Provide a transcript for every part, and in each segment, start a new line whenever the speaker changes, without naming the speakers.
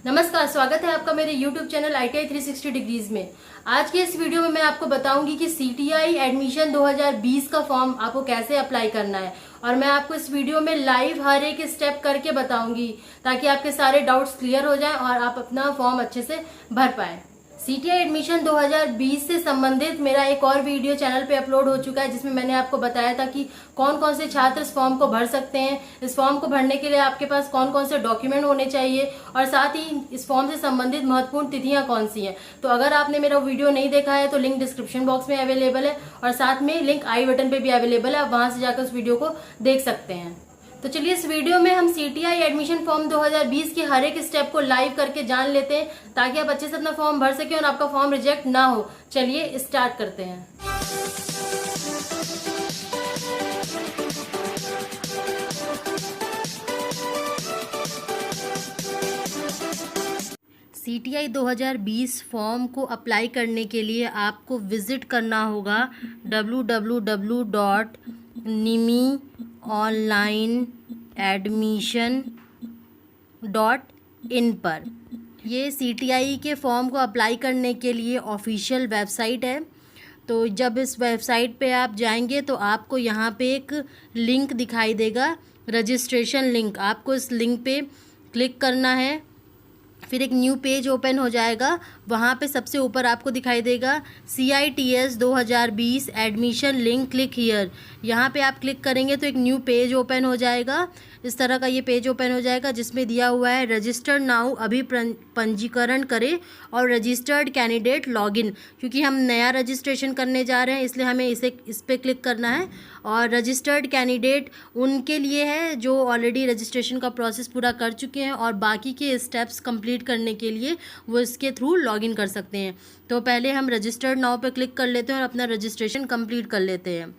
नमस्कार, स्वागत है आपका मेरे YouTube चैनल ITI 360 डिग्रीज में। आज के इस वीडियो में मैं आपको बताऊंगी कि CTI एडमिशन 2020 का फॉर्म आपको कैसे अप्लाई करना है और मैं आपको इस वीडियो में लाइव हर एक स्टेप करके बताऊंगी ताकि आपके सारे डाउट्स क्लियर हो जाएं और आप अपना फॉर्म अच्छे से भर पाएं। CTI एडमिशन 2020 से संबंधित मेरा एक और वीडियो चैनल पे अपलोड हो चुका है जिसमें मैंने आपको बताया था कि कौन कौन से छात्र इस फॉर्म को भर सकते हैं, इस फॉर्म को भरने के लिए आपके पास कौन कौन से डॉक्यूमेंट होने चाहिए और साथ ही इस फॉर्म से संबंधित महत्वपूर्ण तिथियां कौन सी हैं। तो अगर आपने मेरा वीडियो नहीं देखा है तो लिंक डिस्क्रिप्शन बॉक्स में अवेलेबल है और साथ में लिंक आई बटन पे भी अवेलेबल है, आप वहां से जाकर उस वीडियो को देख सकते हैं। तो चलिए इस वीडियो में हम CTI एडमिशन फॉर्म 2020 के हर एक स्टेप को लाइव करके जान लेते हैं ताकि आप अच्छे से अपना फॉर्म भर सकें और आपका फॉर्म रिजेक्ट ना हो। चलिए स्टार्ट करते हैं। CTI 2020 फॉर्म को अप्लाई करने के लिए आपको विजिट करना होगा www.nimionlineadmission.in पर। ये CTI के फॉर्म को अप्लाई करने के लिए ऑफिशियल वेबसाइट है। तो जब इस वेबसाइट पे आप जाएंगे तो आपको यहाँ पे एक लिंक दिखाई देगा, रजिस्ट्रेशन लिंक। आपको इस लिंक पे क्लिक करना है, फिर एक न्यू पेज ओपन हो जाएगा। वहाँ पे सबसे ऊपर आपको दिखाई देगा CITS 2020 admission link, click here. यहाँ पे आप क्लिक करेंगे तो एक न्यू पेज ओपन हो जाएगा। इस तरह का ये पेज ओपन हो जाएगा जिसमें दिया हुआ है रजिस्टर्ड नाउ, अभी पंजीकरण करें और रजिस्टर्ड कैंडिडेट लॉगिन। क्योंकि हम नया रजिस्ट्रेशन करने जा रहे हैं इसलिए हमें इस पर क्लिक करना है। और रजिस्टर्ड कैंडिडेट उनके लिए है जो ऑलरेडी रजिस्ट्रेशन का प्रोसेस पूरा कर चुके हैं और बाकी के स्टेप्स कंप्लीट करने के लिए वो इसके थ्रू लॉगिन कर सकते हैं। तो पहले हम रजिस्टर्ड नाउ पे क्लिक कर लेते हैं और अपना रजिस्ट्रेशन कंप्लीट कर लेते हैं।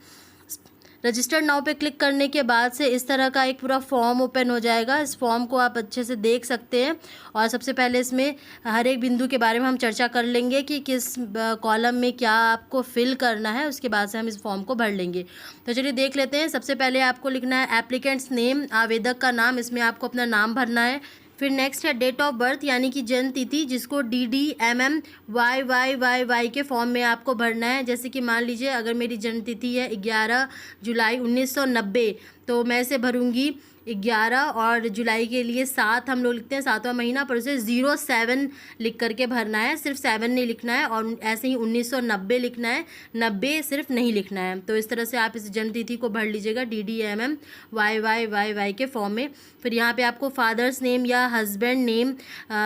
रजिस्टर्ड नाउ पे क्लिक करने के बाद से इस तरह का एक पूरा फॉर्म ओपन हो जाएगा। इस फॉर्म को आप अच्छे से देख सकते हैं और सबसे पहले इसमें हर एक बिंदु के बारे में हम चर्चा कर लेंगे कि किस कॉलम में क्या आपको फिल करना है, उसके बाद से हम इस फॉर्म को भर लेंगे। तो चलिए देख लेते हैं। सबसे पहले आपको लिखना है एप्लीकेंट्स नेम, आवेदक का नाम, इसमें आपको अपना नाम भरना है। फिर नेक्स्ट है डेट ऑफ बर्थ यानी कि जन्म तिथि, जिसको DDMMYYYY के फॉर्म में आपको भरना है। जैसे कि मान लीजिए अगर मेरी जन्म तिथि है 11 जुलाई 1990 तो मैं इसे भरूंगी 11 और जुलाई के लिए 7 हम लोग लिखते हैं, 7वां महीना, पर उसे 07 लिख करके भरना है। सिर्फ 7 नहीं लिखना है और ऐसे ही 1990 लिखना है, 90 सिर्फ नहीं लिखना है। तो इस तरह से आप इस जन्म तिथि को भर लीजिएगा DDMMYYYY के फॉर्म में। फिर यहाँ पे आपको फादर्स नेम या हस्बैंड नेम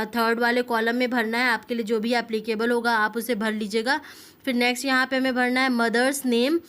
थर्ड वाले कॉलम में भरना है। आपके लिए जो भी एप्लीकेबल होगा आप उसे भर लीजिएगा। फिर नेक्स्ट यहाँ पे हमें भरना है मदर्स नेम,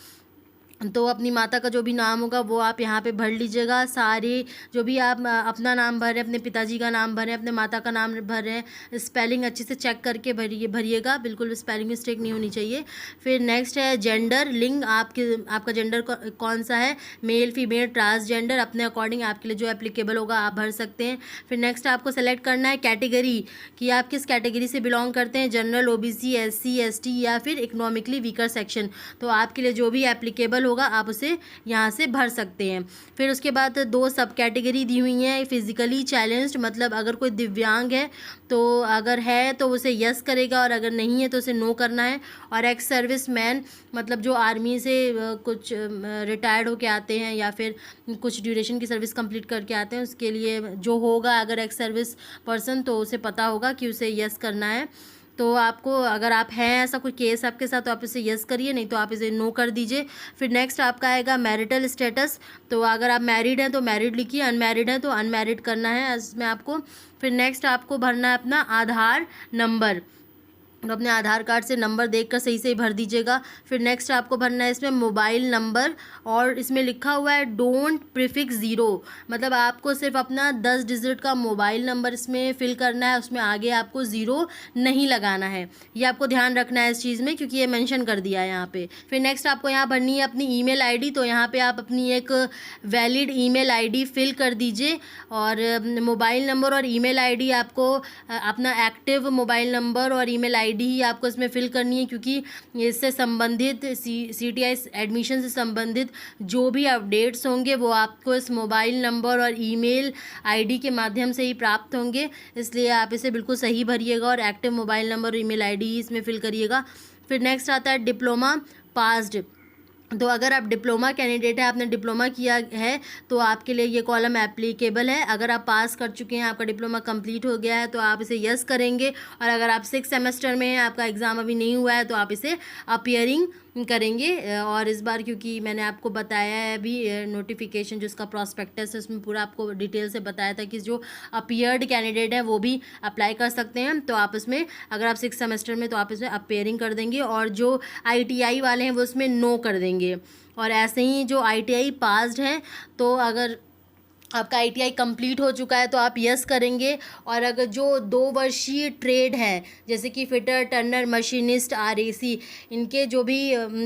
तो अपनी माता का जो भी नाम होगा वो आप यहाँ पे भर लीजिएगा। सारे जो भी आप अपना नाम भर रहे हैं, अपने पिताजी का नाम भर रहे हैं, अपने माता का नाम भर रहे हैं, स्पेलिंग अच्छे से चेक करके भरिएगा, बिल्कुल स्पेलिंग मिस्टेक नहीं होनी चाहिए। फिर नेक्स्ट है जेंडर, लिंग, आपका जेंडर कौन सा है, मेल फीमेल ट्रांसजेंडर, अपने अकॉर्डिंग आपके लिए जो एप्लीकेबल होगा आप भर सकते हैं। फिर नेक्स्ट आपको सेलेक्ट करना है कैटेगरी कि आप किस कैटेगरी से बिलोंग करते हैं, जनरल, OBC, SC ST या फिर इकोनॉमिकली वीकर सेक्शन। तो आपके लिए जो भी एप्लीकेबल होगा आप उसे यहाँ से भर सकते हैं। फिर उसके बाद 2 सब कैटेगरी दी हुई हैं। फिजिकली चैलेंज्ड, मतलब अगर कोई दिव्यांग है तो अगर है तो उसे यस करेगा और अगर नहीं है तो उसे नो करना है। और एक्स सर्विस मैन, मतलब जो आर्मी से कुछ रिटायर्ड होके आते हैं या फिर कुछ ड्यूरेशन की सर्विस कंप्लीट करके आते हैं, उसके लिए जो होगा अगर एक्स सर्विस पर्सन तो उसे पता होगा कि उसे यस करना है। तो आपको अगर आप हैं ऐसा कोई केस आपके साथ तो आप इसे यस करिए, नहीं तो आप इसे नो कर दीजिए। फिर नेक्स्ट आपका आएगा मैरिटल स्टेटस, तो अगर आप मैरिड हैं तो मैरिड लिखिए, अनमैरिड हैं तो अनमैरिड करना है इसमें आपको। फिर नेक्स्ट आपको भरना है अपना आधार नंबर, तो अपने आधार कार्ड से नंबर देखकर सही से भर दीजिएगा। फिर नेक्स्ट आपको भरना है इसमें मोबाइल नंबर, और इसमें लिखा हुआ है डोंट प्रीफिक्स 0, मतलब आपको सिर्फ अपना 10 डिजिट का मोबाइल नंबर इसमें फिल करना है, उसमें आगे आपको 0 नहीं लगाना है। ये आपको ध्यान रखना है इस चीज़ में क्योंकि ये मेंशन कर दिया है यहाँ पे। फिर नेक्स्ट आपको यहाँ भरनी है अपनी ईमेल आईडी, तो यहाँ पे आप अपनी एक वैलिड ईमेल आईडी फिल कर दीजिए। और मोबाइल नंबर और ईमेल आईडी आपको अपना एक्टिव मोबाइल नंबर और ईमेल आईडी आईडी ही आपको इसमें फिल करनी है, क्योंकि इससे संबंधित CTI एडमिशन से संबंधित जो भी अपडेट्स होंगे वो आपको इस मोबाइल नंबर और ईमेल आईडी के माध्यम से ही प्राप्त होंगे। इसलिए आप इसे बिल्कुल सही भरिएगा और एक्टिव मोबाइल नंबर और ईमेल आईडी इसमें फिल करिएगा। फिर नेक्स्ट आता है डिप्लोमा पास्ड। तो अगर आप डिप्लोमा कैंडिडेट है, आपने डिप्लोमा किया है, तो आपके लिए ये कॉलम एप्लीकेबल है। अगर आप पास कर चुके हैं, आपका डिप्लोमा कंप्लीट हो गया है, तो आप इसे यस करेंगे। और अगर आप 6 सेमेस्टर में हैं, आपका एग्ज़ाम अभी नहीं हुआ है, तो आप इसे अपीयरिंग करेंगे। और इस बार क्योंकि मैंने आपको बताया है अभी नोटिफिकेशन जो इसका प्रॉस्पेक्टस है उसमें पूरा आपको डिटेल से बताया था कि जो अपीयर्ड कैंडिडेट है वो भी अप्लाई कर सकते हैं। तो आप इसमें अगर आप 6 सेमेस्टर में, तो आप इसमें अपीयरिंग कर देंगे, और जो ITI वाले हैं वो इसमें नो कर देंगे। और ऐसे ही जो ITI पास्ड हैं, तो अगर आपका ITI कंप्लीट हो चुका है तो आप यस करेंगे। और अगर जो 2 वर्षीय ट्रेड हैं, जैसे कि फिटर, टर्नर, मशीनिस्ट, RAC, इनके जो भी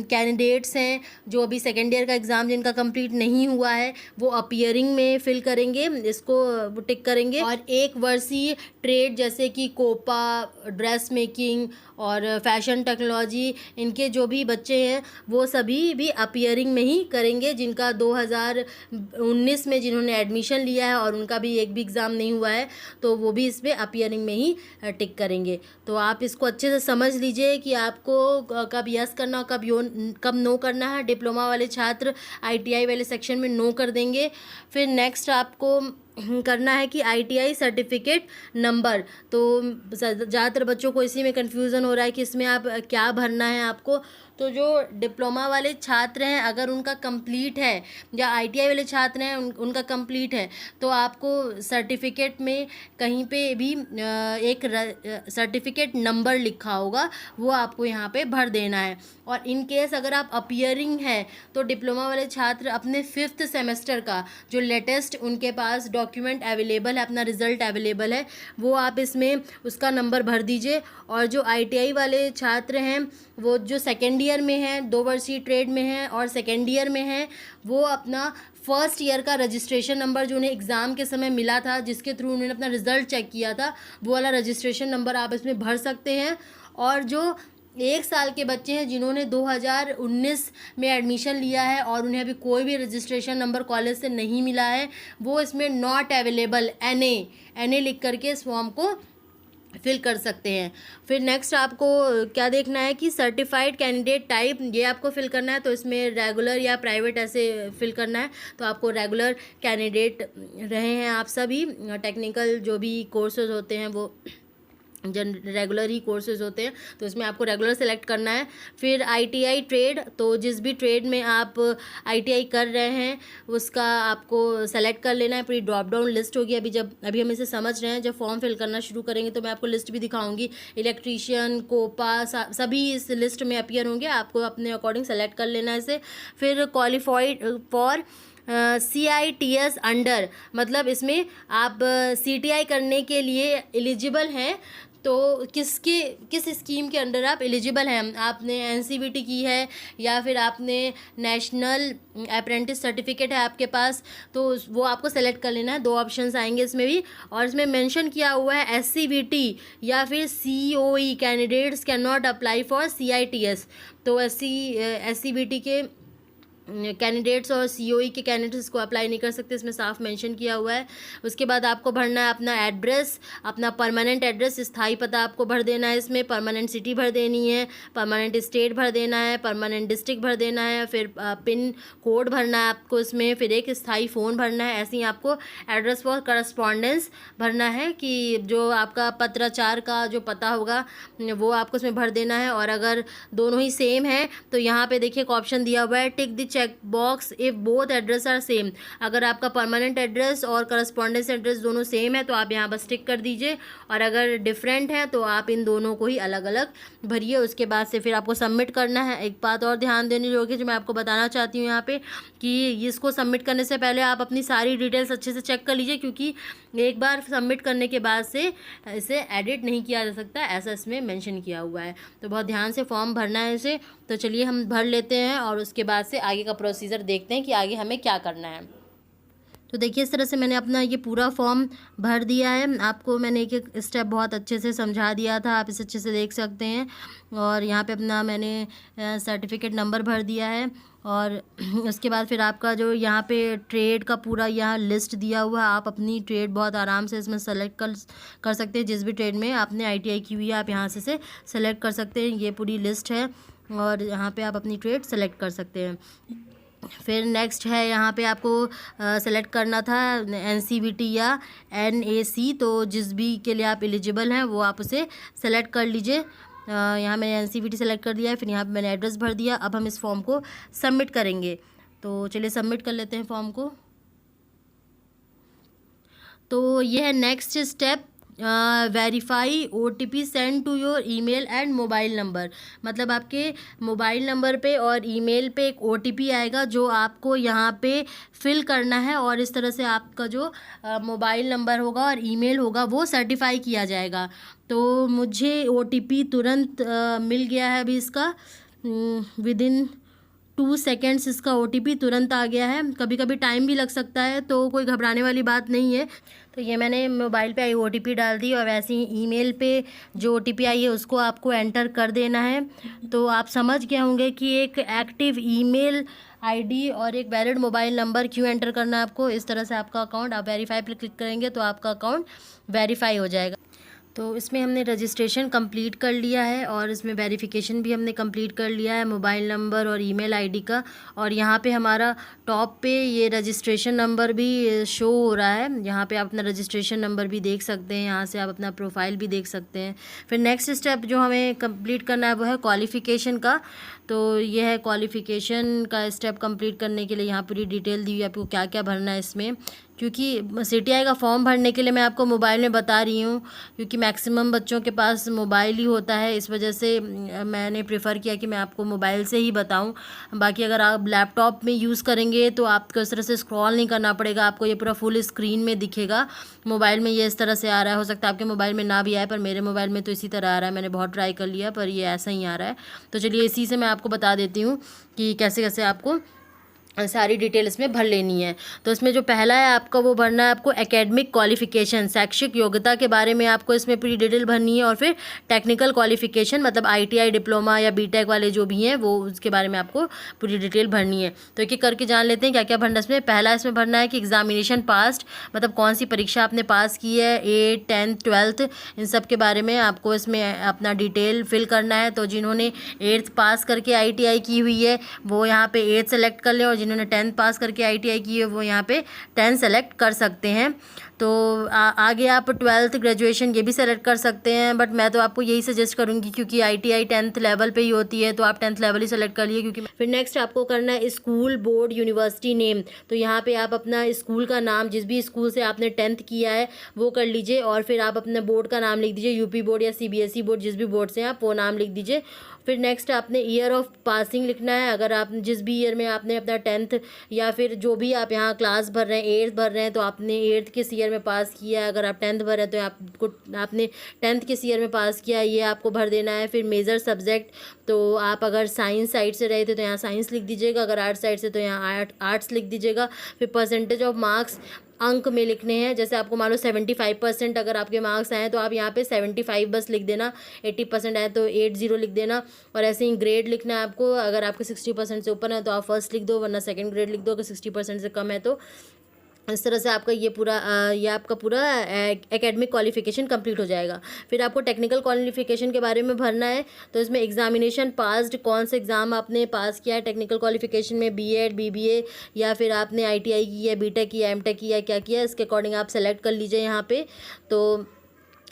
कैंडिडेट्स हैं, जो अभी सेकेंड ईयर का एग्ज़ाम जिनका कंप्लीट नहीं हुआ है, वो अपीयरिंग में फिल करेंगे, इसको टिक करेंगे। और 1 वर्षीय ट्रेड जैसे कि कोपा, ड्रेस मेकिंग और फैशन टेक्नोलॉजी, इनके जो भी बच्चे हैं वो सभी भी अपीयरिंग में ही करेंगे। जिनका 2019 में जिन्होंने एडमिशन लिया है और उनका भी एक भी एग्ज़ाम नहीं हुआ है, तो वो भी इसमें अपीयरिंग में ही टिक करेंगे। तो आप इसको अच्छे से समझ लीजिए कि आपको कब यस करना और कब नो करना है। डिप्लोमा वाले छात्र ITI वाले सेक्शन में नो कर देंगे। फिर नेक्स्ट आपको करना है कि ITI सर्टिफिकेट नंबर। तो ज़्यादातर बच्चों को इसी में कन्फ्यूज़न हो रहा है कि इसमें आप क्या भरना है आपको। तो जो डिप्लोमा वाले छात्र हैं, अगर उनका कंप्लीट है, या ITI वाले छात्र हैं उनका कंप्लीट है, तो आपको सर्टिफिकेट में कहीं पे भी एक सर्टिफिकेट नंबर लिखा होगा, वो आपको यहाँ पे भर देना है। और इन केस अगर आप अपीयरिंग है, तो डिप्लोमा वाले छात्र अपने 5th सेमेस्टर का जो लेटेस्ट उनके पास डॉक्यूमेंट अवेलेबल है, अपना रिज़ल्ट अवेलेबल है, वो आप इसमें उसका नंबर भर दीजिए। और जो ITI वाले छात्र हैं, वो जो सेकेंड ईयर में हैं, 2 वर्षीय ट्रेड में हैं और सेकेंड ईयर में हैं, वो अपना फर्स्ट ईयर का रजिस्ट्रेशन नंबर जो उन्हें एग्ज़ाम के समय मिला था, जिसके थ्रू उन्होंने अपना रिज़ल्ट चेक किया था, वो वाला रजिस्ट्रेशन नंबर आप इसमें भर सकते हैं। और जो 1 साल के बच्चे हैं जिन्होंने 2019 में एडमिशन लिया है और उन्हें अभी कोई भी रजिस्ट्रेशन नंबर कॉलेज से नहीं मिला है, वो इसमें नॉट अवेलेबल NA लिख करके इस फॉर्म को फिल कर सकते हैं। फिर नेक्स्ट आपको क्या देखना है कि सर्टिफाइड कैंडिडेट टाइप, ये आपको फिल करना है। तो इसमें रेगुलर या प्राइवेट ऐसे फिल करना है। तो आपको रेगुलर कैंडिडेट रहे हैं आप सभी, टेक्निकल जो भी कोर्सेज होते हैं वो रेगुलर ही कोर्सेज होते हैं, तो इसमें आपको रेगुलर सेलेक्ट करना है। फिर ITI ट्रेड, तो जिस भी ट्रेड में आप ITI कर रहे हैं उसका आपको सेलेक्ट कर लेना है। पूरी ड्रॉप डाउन लिस्ट होगी। अभी हम इसे समझ रहे हैं, जब फॉर्म फिल करना शुरू करेंगे तो मैं आपको लिस्ट भी दिखाऊंगी। इलेक्ट्रीशियन, कोपा, सभी इस लिस्ट में अपीयर होंगे, आपको अपने अकॉर्डिंग सेलेक्ट कर लेना है इसे। फिर क्वालिफाइड फॉर CITS अंडर, मतलब इसमें आप CTI करने के लिए एलिजिबल हैं। तो किस स्कीम के अंडर आप एलिजिबल हैं? आपने NCVT की है या फिर आपने नेशनल अप्रेंटिस सर्टिफिकेट है आपके पास, तो वो आपको सेलेक्ट कर लेना है। 2 ऑप्शंस आएंगे इसमें भी, और इसमें मेंशन किया हुआ है SCVT या फिर COE candidates can not apply for CITS। तो SCVT के कैंडिडेट्स और COE के कैंडिडेट्स को अप्लाई नहीं कर सकते, इसमें साफ मेंशन किया हुआ है। उसके बाद आपको भरना है अपना एड्रेस, अपना परमानेंट एड्रेस, स्थायी पता आपको भर देना है। इसमें परमानेंट सिटी भर देनी है, परमानेंट स्टेट भर देना है, परमानेंट डिस्ट्रिक्ट भर देना है, फिर पिन कोड भरना है आपको इसमें, फिर एक स्थायी फ़ोन भरना है। ऐसे ही आपको एड्रेस फॉर करस्पॉन्डेंस भरना है कि जो आपका पत्राचार का जो पता होगा वो आपको इसमें भर देना है। और अगर दोनों ही सेम है तो यहाँ पे देखिए एक ऑप्शन दिया हुआ है, tick the check box if both address are same. अगर आपका परमानेंट एड्रेस और करस्पॉन्डेंस एड्रेस दोनों सेम है तो आप यहाँ बस टिक कर दीजिए, और अगर डिफरेंट है तो आप इन दोनों को ही अलग अलग भरिए। उसके बाद से फिर आपको सबमिट करना है। एक बात और ध्यान देने योग्य जो मैं आपको बताना चाहती हूँ यहाँ पे, कि इसको सबमिट करने से पहले आप अपनी सारी डिटेल्स अच्छे से चेक कर लीजिए, क्योंकि एक बार सबमिट करने के बाद से इसे एडिट नहीं किया जा सकता, ऐसा इसमें मेंशन किया हुआ है। तो बहुत ध्यान से फॉर्म भरना है इसे। तो चलिए हम भर लेते हैं और उसके बाद से आगे का प्रोसीजर देखते हैं कि आगे हमें क्या करना है। तो देखिए इस तरह से मैंने अपना ये पूरा फॉर्म भर दिया है। आपको मैंने एक एक स्टेप बहुत अच्छे से समझा दिया था, आप इसे अच्छे से देख सकते हैं। और यहाँ पे अपना मैंने सर्टिफिकेट नंबर भर दिया है। और उसके बाद फिर आपका जो यहाँ पे ट्रेड का पूरा यहाँ लिस्ट दिया हुआ है, आप अपनी ट्रेड बहुत आराम से इसमें सेलेक्ट कर सकते हैं। जिस भी ट्रेड में आपने ITI की हुई है आप यहाँ से सेलेक्ट कर सकते हैं। ये पूरी लिस्ट है और यहाँ पे आप अपनी ट्रेड सेलेक्ट कर सकते हैं। फिर नेक्स्ट है यहाँ पे आपको सेलेक्ट करना था NCVT या NAC, तो जिस भी के लिए आप एलिजिबल हैं वो आप उसे सेलेक्ट कर लीजिए। यहाँ मैंने NCVT सेलेक्ट कर दिया है। फिर यहाँ पे मैंने एड्रेस भर दिया। अब हम इस फॉर्म को सबमिट करेंगे, तो चलिए सबमिट कर लेते हैं फॉर्म को। तो ये है next step, verify OTP send to your email and mobile number. मतलब आपके मोबाइल नंबर पे और ईमेल पे एक OTP आएगा जो आपको यहाँ पे फिल करना है, और इस तरह से आपका जो मोबाइल नंबर होगा और ईमेल होगा वो सर्टिफाई किया जाएगा। तो मुझे OTP तुरंत मिल गया है अभी इसका, विदिन 2 सेकेंड्स इसका OTP तुरंत आ गया है। कभी कभी टाइम भी लग सकता है, तो कोई घबराने वाली बात नहीं है। तो ये मैंने मोबाइल पे आई OTP डाल दी, और वैसे ही ईमेल पे जो OTP आई है उसको आपको एंटर कर देना है। तो आप समझ गए होंगे कि एक एक्टिव ईमेल ID और एक वैलिड मोबाइल नंबर क्यों एंटर करना है आपको। इस तरह से आपका अकाउंट, आप वेरीफाई पर क्लिक करेंगे तो आपका अकाउंट वेरीफाई हो जाएगा। तो इसमें हमने रजिस्ट्रेशन कंप्लीट कर लिया है और इसमें वेरिफिकेशन भी हमने कंप्लीट कर लिया है मोबाइल नंबर और ईमेल ID का। और यहाँ पे हमारा टॉप पे ये रजिस्ट्रेशन नंबर भी शो हो रहा है। यहाँ पे आप अपना रजिस्ट्रेशन नंबर भी देख सकते हैं, यहाँ से आप अपना प्रोफाइल भी देख सकते हैं। फिर नेक्स्ट स्टेप जो हमें कंप्लीट करना है वो है क्वालिफ़िकेशन का। तो ये है क्वालिफ़िकेशन का स्टेप कंप्लीट करने के लिए यहाँ पूरी डिटेल दी हुई है आपको क्या क्या भरना है इसमें। क्योंकि CTI का फॉर्म भरने के लिए मैं आपको मोबाइल में बता रही हूँ, क्योंकि मैक्सिमम बच्चों के पास मोबाइल ही होता है, इस वजह से मैंने प्रेफर किया कि मैं आपको मोबाइल से ही बताऊँ। बाकी अगर आप लैपटॉप में यूज़ करेंगे तो आपको इस तरह से स्क्रॉल नहीं करना पड़ेगा, आपको ये पूरा फुल स्क्रीन में दिखेगा। मोबाइल में ये इस तरह से आ रहा है, हो सकता है आपके मोबाइल में ना भी आए, पर मेरे मोबाइल में तो इसी तरह आ रहा है। मैंने बहुत ट्राई कर लिया पर ये ऐसा ही आ रहा है। तो चलिए इसी से मैं आपको बता देती हूँ कि कैसे कैसे आपको सारी डिटेल इसमें भर लेनी है। तो इसमें जो पहला है आपका वो भरना है आपको एकेडमिक क्वालिफिकेशन, शैक्षिक योग्यता के बारे में आपको इसमें पूरी डिटेल भरनी है। और फिर टेक्निकल क्वालिफिकेशन मतलब ITI डिप्लोमा या BTech वाले जो भी हैं वो उसके बारे में आपको पूरी डिटेल भरनी है। तो एक एक करके जान लेते हैं क्या क्या भरना है इसमें। पहला इसमें भरना है कि एग्जामिनेशन पास्ट, मतलब कौन सी परीक्षा आपने पास की है, 8th 10th 12th, इन सब के बारे में आपको इसमें अपना डिटेल फिल करना है। तो जिन्होंने 8th पास करके ITI की हुई है वो यहाँ पे 8th सेलेक्ट कर लें, और जिन्होंने 10th पास करके ITI की है वो यहाँ पे 10 सेलेक्ट कर सकते हैं। तो आगे आप 12th ग्रेजुएशन ये भी सेलेक्ट कर सकते हैं, बट मैं तो आपको यही सजेस्ट करूँगी क्योंकि ITI 10th लेवल पे ही होती है, तो आप 10th लेवल ही सेलेक्ट कर लिए। क्योंकि फिर नेक्स्ट आपको करना है स्कूल बोर्ड यूनिवर्सिटी नेम। तो यहाँ पे आप अपना स्कूल का नाम, जिस भी स्कूल से आपने 10th किया है वो कर लीजिए, और फिर आप अपने बोर्ड का नाम लिख दीजिए, UP बोर्ड या CBSE बोर्ड, जिस भी बोर्ड से आप वो नाम लिख दीजिए। फिर नेक्स्ट आपने ईयर ऑफ पासिंग लिखना है। अगर आप जिस भी ईयर में आपने अपना 10th या फिर जो भी आप यहाँ क्लास भर रहे हैं 8th भर रहे हैं तो आपने 8th किस ईयर में पास किया है। अगर आप 10th भर रहे हैं तो आपने 10th किस ईयर में पास किया है ये आपको भर देना है। फिर मेजर सब्जेक्ट, तो आप अगर साइंस साइड से रहे थे तो यहाँ साइंस लिख दीजिएगा, अगर आर्ट्स साइड से तो यहाँ आर्ट्स लिख दीजिएगा। फिर परसेंटेज ऑफ मार्क्स अंक में लिखने हैं, जैसे आपको मान लो 75% अगर आपके मार्क्स आए तो आप यहाँ पे 75 बस लिख देना, 80% आए तो 80 लिख देना। और ऐसे ही ग्रेड लिखना है आपको, अगर आपके 60% से ऊपर है तो आप फर्स्ट लिख दो, वरना सेकंड ग्रेड लिख दो, अगर 60% से कम है तो। इस तरह से आपका ये आपका पूरा एकेडमिक क्वालिफिकेशन कंप्लीट हो जाएगा। फिर आपको टेक्निकल क्वालिफिकेशन के बारे में भरना है। तो इसमें एग्जामिनेशन पास्ड, कौन से एग्ज़ाम आपने पास किया है टेक्निकल क्वालिफिकेशन में, BEd BBA या फिर आपने ITI की है, BTech की है, MTech की है, क्या किया, इसके अकॉर्डिंग आप सेलेक्ट कर लीजिए यहाँ पे। तो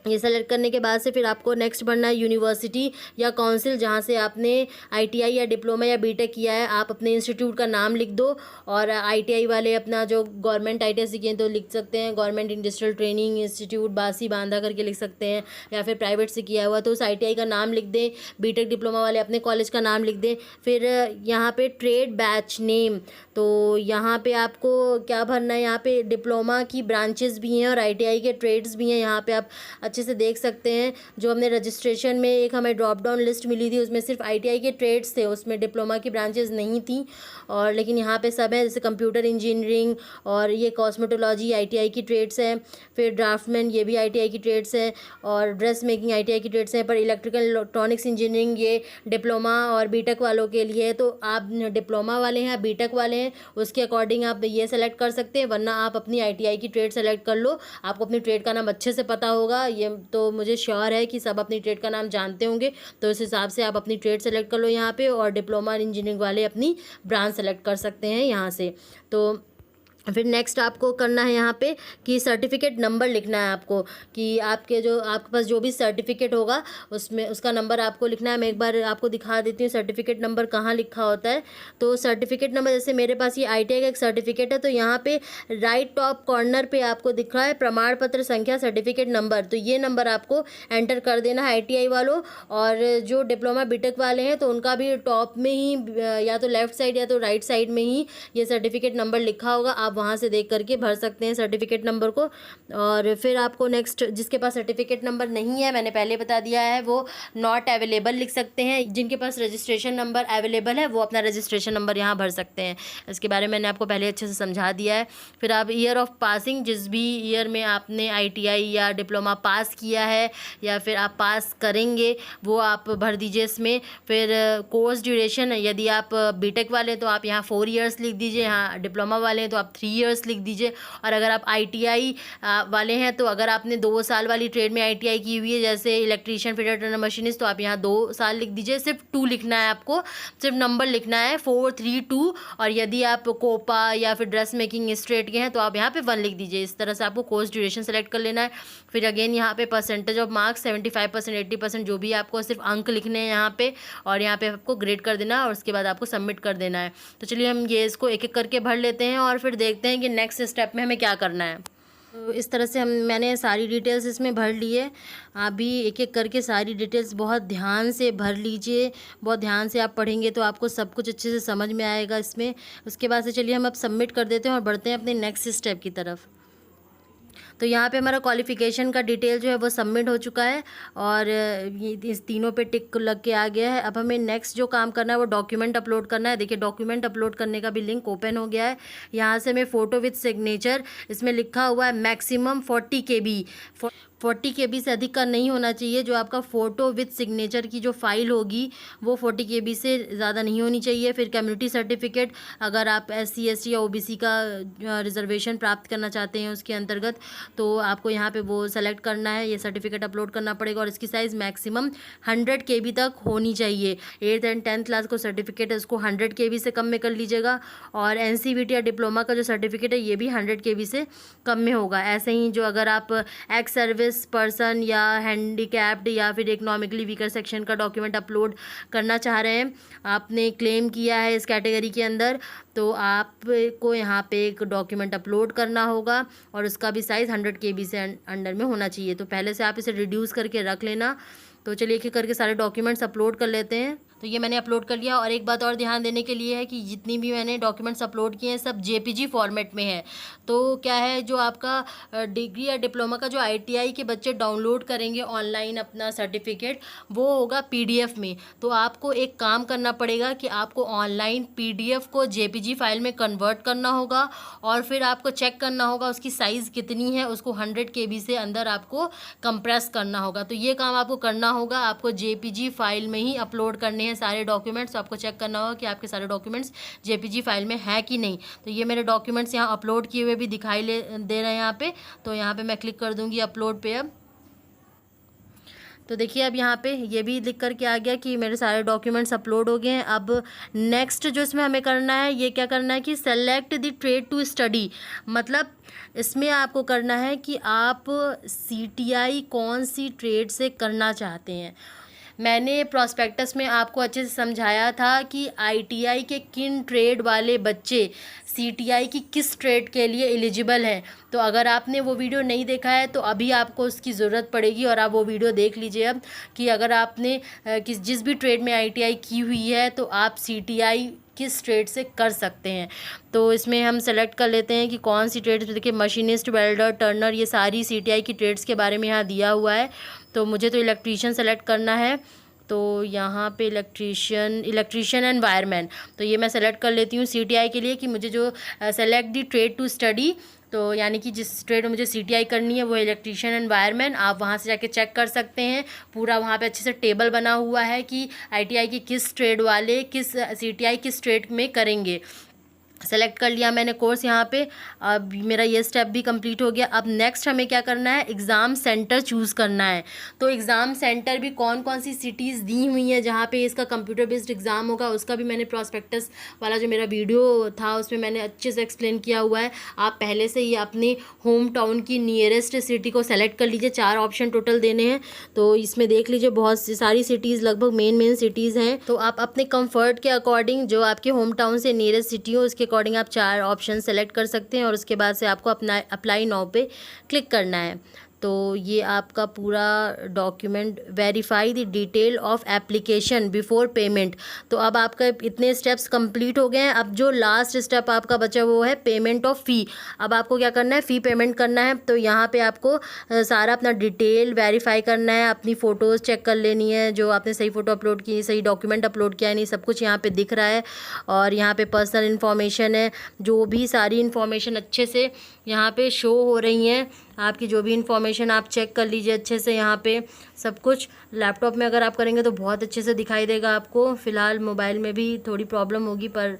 ये सेलेक्ट करने के बाद से फिर आपको नेक्स्ट भरना है यूनिवर्सिटी या काउंसिल जहाँ से आपने ITI या डिप्लोमा या BTech किया है, आप अपने इंस्टीट्यूट का नाम लिख दो। और ITI वाले अपना जो गवर्नमेंट ITI से किए तो लिख सकते हैं गवर्नमेंट इंडस्ट्रियल ट्रेनिंग इंस्टीट्यूट बासी बांदा करके लिख सकते हैं, या फिर प्राइवेट से किया हुआ तो उस ITI का नाम लिख दें। BTech डिप्लोमा वाले अपने कॉलेज का नाम लिख दें। फिर यहाँ पर ट्रेड बैच नेम, तो यहाँ पे आपको क्या भरना है, यहाँ पे डिप्लोमा की ब्रांचेस भी हैं और ITI के ट्रेड्स भी हैं, यहाँ पे आप अच्छे से देख सकते हैं। जो हमने रजिस्ट्रेशन में एक हमें ड्रॉप डाउन लिस्ट मिली थी, उसमें सिर्फ ITI के ट्रेड्स थे, उसमें डिप्लोमा की ब्रांचेस नहीं थी। और लेकिन यहाँ पे सब है, जैसे कंप्यूटर इंजीनियरिंग और ये कॉस्मेटोलॉजी ITI की ट्रेड्स हैं, फिर ड्राफ्टमैन ये भी ITI की ट्रेड्स हैं, और ड्रेस मेकिंग ITI की ट्रेड्स हैं। पर इलेक्ट्रिकल इलेक्ट्रॉनिक्स इंजीनियरिंग ये डिप्लोमा और बीटेक वालों के लिए है। तो आप डिप्लोमा वाले हैं, बीटेक वाले हैं, उसके अकॉर्डिंग आप ये सेलेक्ट कर सकते हैं, वरना आप अपनी ITI की ट्रेड सेलेक्ट कर लो। आपको अपनी ट्रेड का नाम अच्छे से पता होगा, ये तो मुझे श्योर है कि सब अपनी ट्रेड का नाम जानते होंगे। तो इस हिसाब से आप अपनी ट्रेड सेलेक्ट कर लो यहाँ पे, और डिप्लोमा इंजीनियरिंग वाले अपनी ब्रांच सेलेक्ट कर सकते हैं यहाँ से। तो फिर नेक्स्ट आपको करना है यहाँ पे कि सर्टिफिकेट नंबर लिखना है आपको, कि आपके पास जो भी सर्टिफिकेट होगा उसमें उसका नंबर आपको लिखना है। मैं एक बार आपको दिखा देती हूँ सर्टिफिकेट नंबर कहाँ लिखा होता है। तो सर्टिफिकेट नंबर, जैसे मेरे पास ये ITI का एक सर्टिफिकेट है, तो यहाँ पे राइट टॉप कॉर्नर पे आपको दिख रहा है प्रमाण पत्र संख्या सर्टिफिकेट नंबर। तो ये नंबर आपको एंटर कर देना है ITI वालों। और जो डिप्लोमा बीटेक वाले हैं तो उनका भी टॉप में ही या तो लेफ्ट साइड या तो राइट साइड में ही ये सर्टिफिकेट नंबर लिखा होगा, आप वहाँ से देख करके भर सकते हैं सर्टिफिकेट नंबर को। और फिर आपको नेक्स्ट, जिसके पास सर्टिफिकेट नंबर नहीं है, मैंने पहले बता दिया है, वो नॉट अवेलेबल लिख सकते हैं। जिनके पास रजिस्ट्रेशन नंबर अवेलेबल है वो अपना रजिस्ट्रेशन नंबर यहाँ भर सकते हैं। इसके बारे में मैंने आपको पहले अच्छे से समझा दिया है। फिर आप ईयर ऑफ पासिंग, जिस भी ईयर में आपने ITI या डिप्लोमा पास किया है या फिर आप पास करेंगे, वो आप भर दीजिए इसमें। फिर कोर्स ड्यूरेशन, यदि आप बीटेक वाले हैं तो आप यहाँ 4 ईयर्स लिख दीजिए, यहाँ डिप्लोमा वाले हैं तो आप 3 ईयर्स लिख दीजिए। और अगर आप ITI वाले हैं तो अगर आपने 2 साल वाली ट्रेड में ITI की हुई है, जैसे इलेक्ट्रीशियन, फिटर, टर्नर, मशीनिस्ट, तो आप यहाँ 2 साल लिख दीजिए। सिर्फ 2 लिखना है आपको, सिर्फ नंबर लिखना है 4, 3, 2। और यदि आप कोपा या फिर ड्रेस मेकिंग स्ट्रेट के हैं तो आप यहाँ पे 1 लिख दीजिए। इस तरह से आपको कोर्स ड्यूरेशन सेलेक्ट कर लेना है। फिर अगेन यहाँ पे परसेंटेज ऑफ मार्क्स 75%, 80%, जो भी आपको सिर्फ अंक लिखने हैं यहाँ पे, और यहाँ पे आपको ग्रेड कर देना है और उसके बाद आपको सबमिट कर देना है। तो चलिए हम ये इसको एक एक करके भर लेते हैं और फिर देखते हैं कि नेक्स्ट स्टेप में हमें क्या करना है। तो इस तरह से मैंने सारी डिटेल्स इसमें भर ली है। आप भी एक एक करके सारी डिटेल्स बहुत ध्यान से भर लीजिए। बहुत ध्यान से आप पढ़ेंगे तो आपको सब कुछ अच्छे से समझ में आएगा इसमें। उसके बाद से चलिए हम अब सबमिट कर देते हैं और बढ़ते हैं अपने नेक्स्ट स्टेप की तरफ। तो यहाँ पे हमारा क्वालिफ़िकेशन का डिटेल जो है वो सबमिट हो चुका है और ये इस तीनों पे टिक लग के आ गया है। अब हमें नेक्स्ट जो काम करना है वो डॉक्यूमेंट अपलोड करना है। देखिए डॉक्यूमेंट अपलोड करने का भी लिंक ओपन हो गया है। यहाँ से हमें फ़ोटो विथ सिग्नेचर, इसमें लिखा हुआ है मैक्सिमम 40 KB, 40 KB से अधिक का नहीं होना चाहिए। जो आपका फ़ोटो विथ सिग्नेचर की जो फाइल होगी वो 40 KB से ज़्यादा नहीं होनी चाहिए। फिर कम्युनिटी सर्टिफिकेट, अगर आप SC ST या OBC का रिजर्वेशन प्राप्त करना चाहते हैं उसके अंतर्गत, तो आपको यहाँ पे वो सेलेक्ट करना है, ये सर्टिफिकेट अपलोड करना पड़ेगा। और इसकी साइज़ मैक्सिमम 100 KB तक होनी चाहिए। 8th एंड 10th क्लास को सर्टिफिकेट है उसको 100 KB से कम में कर लीजिएगा। और NCVT या डिप्लोमा का जो सर्टिफिकेट है ये भी 100 KB से कम में होगा। ऐसे ही जो अगर आप एक्स सर्विस पर्सन या हैंडीकैप्ड या फिर इकोनॉमिकली वीकर सेक्शन का डॉक्यूमेंट अपलोड करना चाह रहे हैं, आपने क्लेम किया है इस कैटेगरी के अंदर, तो आपको यहाँ पे एक डॉक्यूमेंट अपलोड करना होगा और उसका भी साइज़ 100 KB से अंडर में होना चाहिए। तो पहले से आप इसे रिड्यूस करके रख लेना। तो चलिए एक एक करके सारे डॉक्यूमेंट्स अपलोड कर लेते हैं। तो ये मैंने अपलोड कर लिया। और एक बात और ध्यान देने के लिए है कि जितनी भी मैंने डॉक्यूमेंट्स अपलोड किए हैं सब JPG फॉर्मेट में है। तो क्या है, जो आपका डिग्री या डिप्लोमा का जो ITI के बच्चे डाउनलोड करेंगे ऑनलाइन अपना सर्टिफिकेट, वो होगा PDF में। तो आपको एक काम करना पड़ेगा कि आपको ऑनलाइन PDF को JPG फाइल में कन्वर्ट करना होगा और फिर आपको चेक करना होगा उसकी साइज़ कितनी है, उसको 100 KB से अंदर आपको कंप्रेस करना होगा। तो ये काम आपको करना होगा। आपको JPG फाइल में ही अपलोड करने हैं सारे डॉक्यूमेंट्स। तो आपको चेक करना होगा कि आपके सारे डॉक्यूमेंट्स JPG फाइल में है कि नहीं। तो ये मेरे डॉक्यूमेंट्स यहाँ अपलोड किए हुए भी दिखाई दे रहे हैं यहाँ पे। तो यहाँ पे मैं क्लिक कर दूँगी अपलोड पे। अब तो देखिए अब यहाँ पे ये भी लिख कर के आ गया कि मेरे सारे डॉक्यूमेंट्स अपलोड हो गए हैं। अब नेक्स्ट जो इसमें हमें करना है, ये क्या करना है कि select the trade to study. मतलब इसमें आपको करना है कि आप CTI कौन सी ट्रेड से करना चाहते हैं। मैंने प्रोस्पेक्टस में आपको अच्छे से समझाया था कि ITI के किन ट्रेड वाले बच्चे CTI की किस ट्रेड के लिए एलिजिबल हैं। तो अगर आपने वो वीडियो नहीं देखा है तो अभी आपको उसकी ज़रूरत पड़ेगी और आप वो वीडियो देख लीजिए अब, कि अगर आपने जिस भी ट्रेड में ITI की हुई है तो आप CTI किस ट्रेड से कर सकते हैं। तो इसमें हम सेलेक्ट कर लेते हैं कि कौन सी ट्रेड। देखिए मशीनिस्ट, वेल्डर, टर्नर, ये सारी CTI की ट्रेड्स के बारे में यहाँ दिया हुआ है। तो मुझे तो इलेक्ट्रीशियन सेलेक्ट करना है, तो यहाँ पे इलेक्ट्रीशियन एंड वायरमैन, तो ये मैं सेलेक्ट कर लेती हूँ CTI के लिए कि मुझे जो select the trade to study, तो यानी कि जिस ट्रेड में मुझे CTI करनी है वो इलेक्ट्रीशियन एंड वायरमैन। आप वहाँ से जाके चेक कर सकते हैं, पूरा वहाँ पे अच्छे से टेबल बना हुआ है कि ITI की किस ट्रेड वाले CTI किस ट्रेड में करेंगे। सेलेक्ट कर लिया मैंने कोर्स यहाँ पे। अब मेरा ये स्टेप भी कंप्लीट हो गया। अब नेक्स्ट हमें क्या करना है, एग्ज़ाम सेंटर चूज़ करना है। तो एग्ज़ाम सेंटर भी कौन कौन सी सिटीज़ दी हुई हैं जहाँ पे इसका कंप्यूटर बेस्ड एग्ज़ाम होगा, उसका भी मैंने प्रॉस्पेक्टस वाला जो मेरा वीडियो था उसमें मैंने अच्छे से एक्सप्लेन किया हुआ है। आप पहले से ही अपने होम टाउन की नियरेस्ट सिटी को सेलेक्ट कर लीजिए। 4 ऑप्शन टोटल देने हैं, तो इसमें देख लीजिए बहुत सी सारी सिटीज़, लगभग मेन सिटीज़ हैं। तो आप अपने कंफर्ट के अकॉर्डिंग जो आपके होम टाउन से नियरेस्ट सिटी हो उसके अकॉर्डिंग आप 4 ऑप्शन सेलेक्ट कर सकते हैं और उसके बाद से आपको अपना अप्लाई नाउ पे क्लिक करना है। तो ये आपका पूरा document, verify the detail of application before payment. तो अब आपका इतने स्टेप्स कंप्लीट हो गए हैं। अब जो लास्ट स्टेप आपका बचा वो है पेमेंट ऑफ फ़ी। अब आपको क्या करना है, फ़ी पेमेंट करना है। तो यहाँ पे आपको सारा अपना डिटेल वेरीफाई करना है, अपनी फ़ोटोज़ चेक कर लेनी है, जो आपने सही फ़ोटो अपलोड की, सही डॉक्यूमेंट अपलोड किया है नहीं, सब कुछ यहाँ पर दिख रहा है। और यहाँ पर पर्सनल इन्फॉर्मेशन है, जो भी सारी इन्फॉर्मेशन अच्छे से यहाँ पे शो हो रही हैं। आपकी जो भी इन्फॉर्मेशन आप चेक कर लीजिए अच्छे से। यहाँ पे सब कुछ लैपटॉप में अगर आप करेंगे तो बहुत अच्छे से दिखाई देगा आपको। फ़िलहाल मोबाइल में भी थोड़ी प्रॉब्लम होगी, पर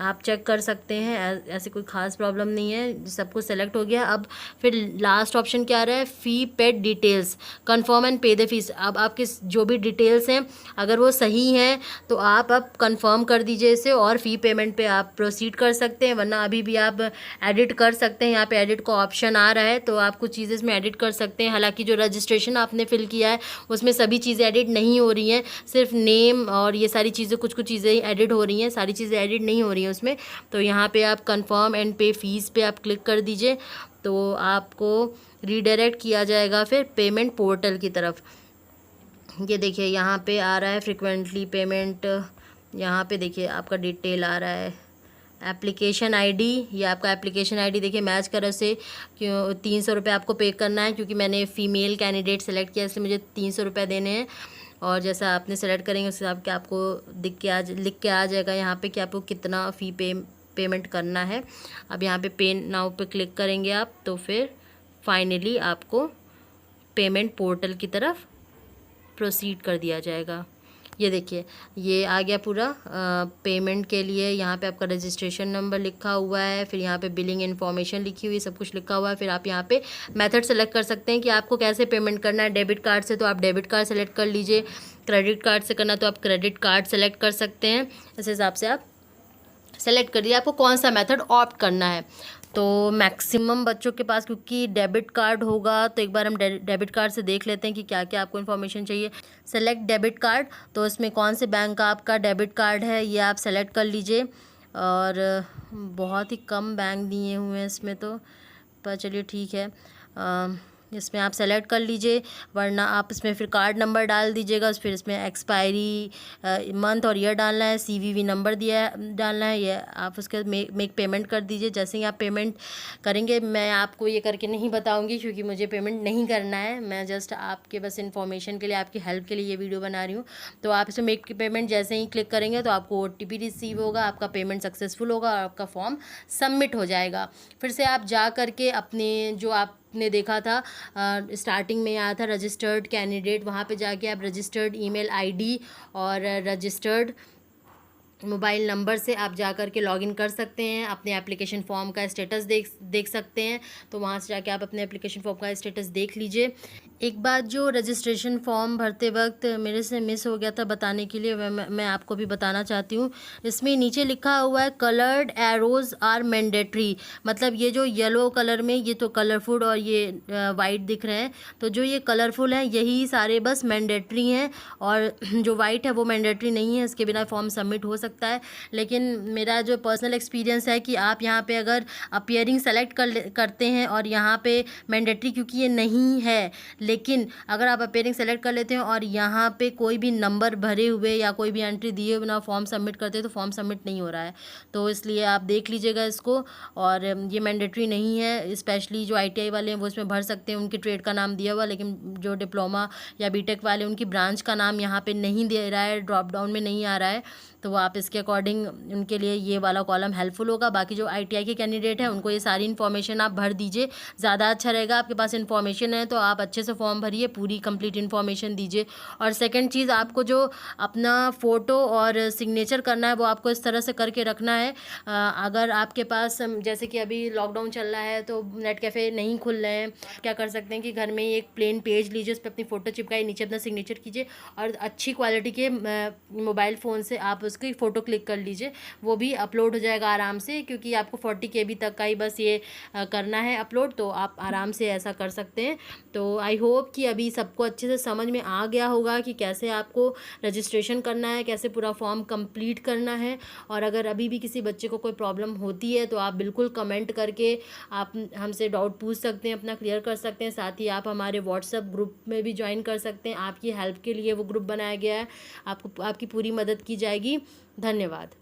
आप चेक कर सकते हैं, ऐसे कोई ख़ास प्रॉब्लम नहीं है। सब कुछ सेलेक्ट हो गया। अब फिर लास्ट ऑप्शन क्या आ रहा है, फ़ी पेड डिटेल्स, कन्फर्म एंड पे द फीस। अब आपके जो भी डिटेल्स हैं अगर वो सही हैं तो आप अब कन्फर्म कर दीजिए इसे और फ़ी पेमेंट पे आप प्रोसीड कर सकते हैं, वरना अभी भी आप एडिट कर सकते हैं। यहाँ पे एडिट का ऑप्शन आ रहा है, तो आप कुछ चीज़ें इसमें एडिट कर सकते हैं। हालांकि जो रजिस्ट्रेशन आपने फिल किया है उसमें सभी चीज़ें एडिट नहीं हो रही हैं, सिर्फ नेम और ये सारी चीज़ें, कुछ चीज़ें एडिट हो रही हैं, सारी चीज़ें एडिट नहीं हो रही हैं उसमें। तो यहाँ पे आप कन्फर्म एंड पे फीस पे आप क्लिक कर दीजिए, तो आपको रीडायरेक्ट किया जाएगा फिर पेमेंट पोर्टल की तरफ। ये देखिए यहाँ पे आ रहा है फ्रिक्वेंटली पेमेंट, यहाँ पे देखिए आपका डिटेल आ रहा है। एप्लीकेशन आईडी, ये आपका एप्लीकेशन आईडी देखिए मैच कर से क्यों 300 रुपये आपको पे करना है, क्योंकि मैंने फ़ीमेल कैंडिडेट सेलेक्ट किया इसलिए मुझे 300 रुपये देने हैं। और जैसा आपने सेलेक्ट करेंगे उस हिसाब के आपको लिख के आ जाएगा यहाँ पे कि आपको कितना फ़ी पेमेंट करना है। अब यहाँ पे पे नाउ पे क्लिक करेंगे आप, तो फिर फाइनली आपको पेमेंट पोर्टल की तरफ प्रोसीड कर दिया जाएगा। ये देखिए ये आ गया पूरा पेमेंट के लिए। यहाँ पे आपका रजिस्ट्रेशन नंबर लिखा हुआ है, फिर यहाँ पे बिलिंग इन्फॉर्मेशन लिखी हुई है, सब कुछ लिखा हुआ है। फिर आप यहाँ पे मेथड सेलेक्ट कर सकते हैं कि आपको कैसे पेमेंट करना है। डेबिट कार्ड से तो आप डेबिट कार्ड सेलेक्ट कर लीजिए, क्रेडिट कार्ड से करना तो आप क्रेडिट कार्ड सेलेक्ट कर सकते हैं। इस हिसाब से आप सेलेक्ट कर लीजिए आपको कौन सा मेथड ऑप्ट करना है। तो मैक्सिमम बच्चों के पास क्योंकि डेबिट कार्ड होगा, तो एक बार हम डेबिट कार्ड से देख लेते हैं कि क्या क्या आपको इन्फॉर्मेशन चाहिए। सेलेक्ट डेबिट कार्ड, तो इसमें कौन से बैंक का आपका डेबिट कार्ड है ये आप सेलेक्ट कर लीजिए। और बहुत ही कम बैंक दिए हुए हैं इसमें तो, पर चलिए ठीक है, इसमें आप सेलेक्ट कर लीजिए, वरना आप इसमें फिर कार्ड नंबर डाल दीजिएगा। फिर इसमें एक्सपायरी मंथ और ईयर डालना है, CVV नंबर डालना है, ये आप उसके मेक पेमेंट कर दीजिए। जैसे ही आप पेमेंट करेंगे, मैं आपको ये करके नहीं बताऊंगी क्योंकि मुझे पेमेंट नहीं करना है, मैं जस्ट आपके बस इन्फॉर्मेशन के लिए, आपकी हेल्प के लिए ये वीडियो बना रही हूँ। तो आप इसमें मेक पेमेंट जैसे ही क्लिक करेंगे तो आपको OTP रिसीव होगा, आपका पेमेंट सक्सेसफुल होगा और आपका फॉर्म सबमिट हो जाएगा। फिर से आप जा करके अपने जो आपने देखा था स्टार्टिंग में आया था रजिस्टर्ड कैंडिडेट, वहाँ पे जाके आप रजिस्टर्ड ईमेल आईडी और रजिस्टर्ड मोबाइल नंबर से आप जा कर के लॉगिन कर सकते हैं, अपने एप्लीकेशन फॉर्म का स्टेटस देख सकते हैं। तो वहाँ से जाके आप अपने एप्लीकेशन फॉर्म का स्टेटस देख लीजिए। एक बात जो रजिस्ट्रेशन फॉर्म भरते वक्त मेरे से मिस हो गया था बताने के लिए, मैं आपको भी बताना चाहती हूँ। इसमें नीचे लिखा हुआ है कलर्ड एरोज़ आर मैंडेटरी, मतलब ये जो येलो कलर में, ये तो कलरफुल और ये वाइट दिख रहे हैं, तो जो ये कलरफुल हैं यही सारे बस मैंडेटरी हैं और जो वाइट है वो मैंडेटरी नहीं है, इसके बिना फॉर्म सबमिट हो सकता सकता है, लेकिन मेरा जो पर्सनल एक्सपीरियंस है कि आप यहाँ पे अगर अपीयरिंग सेलेक्ट करते हैं और यहाँ पे मैंडेटरी क्योंकि ये नहीं है, लेकिन अगर आप अपीयरिंग सेलेक्ट कर लेते हैं और यहाँ पे कोई भी नंबर भरे हुए या कोई भी एंट्री दिए बिना फॉर्म सबमिट करते हैं तो फॉर्म सबमिट नहीं हो रहा है। तो इसलिए आप देख लीजिएगा इसको, और ये मैंडेटरी नहीं है। स्पेशली जो ITI वाले हैं वो इसमें भर सकते हैं, उनके ट्रेड का नाम दिया हुआ, लेकिन जो डिप्लोमा या BTech वाले उनकी ब्रांच का नाम यहाँ पे नहीं दे रहा है, ड्रॉप डाउन में नहीं आ रहा है, तो आप इसके अकॉर्डिंग उनके लिए ये वाला कॉलम हेल्पफुल होगा। बाकी जो ITI के कैंडिडेट हैं उनको ये सारी इन्फॉर्मेशन आप भर दीजिए, ज़्यादा अच्छा रहेगा। आपके पास इन्फॉर्मेशन है तो आप अच्छे से फॉर्म भरिए, पूरी कंप्लीट इन्फॉर्मेशन दीजिए। और सेकंड चीज़, आपको जो अपना फ़ोटो और सिग्नेचर करना है वो आपको इस तरह से करके रखना है। अगर आपके पास जैसे कि अभी लॉकडाउन चल रहा है तो नेट कैफ़े नहीं खुल रहे हैं, क्या कर सकते हैं कि घर में ही एक प्लेन पेज लीजिए, उस पर अपनी फ़ोटो चिपकाइए, नीचे अपना सिग्नेचर कीजिए और अच्छी क्वालिटी के मोबाइल फ़ोन से आप उसकी फ़ोटो क्लिक कर लीजिए, वो भी अपलोड हो जाएगा आराम से, क्योंकि आपको 40 KB तक का ही बस ये करना है अपलोड, तो आप आराम से ऐसा कर सकते हैं। तो आई होप कि अभी सबको अच्छे से समझ में आ गया होगा कि कैसे आपको रजिस्ट्रेशन करना है, कैसे पूरा फॉर्म कंप्लीट करना है। और अगर अभी भी किसी बच्चे को कोई प्रॉब्लम होती है तो आप बिल्कुल कमेंट करके आप हमसे डाउट पूछ सकते हैं, अपना क्लियर कर सकते हैं। साथ ही आप हमारे व्हाट्सएप ग्रुप में भी ज्वाइन कर सकते हैं, आपकी हेल्प के लिए वो ग्रुप बनाया गया है, आपकी पूरी मदद की जाएगी। धन्यवाद।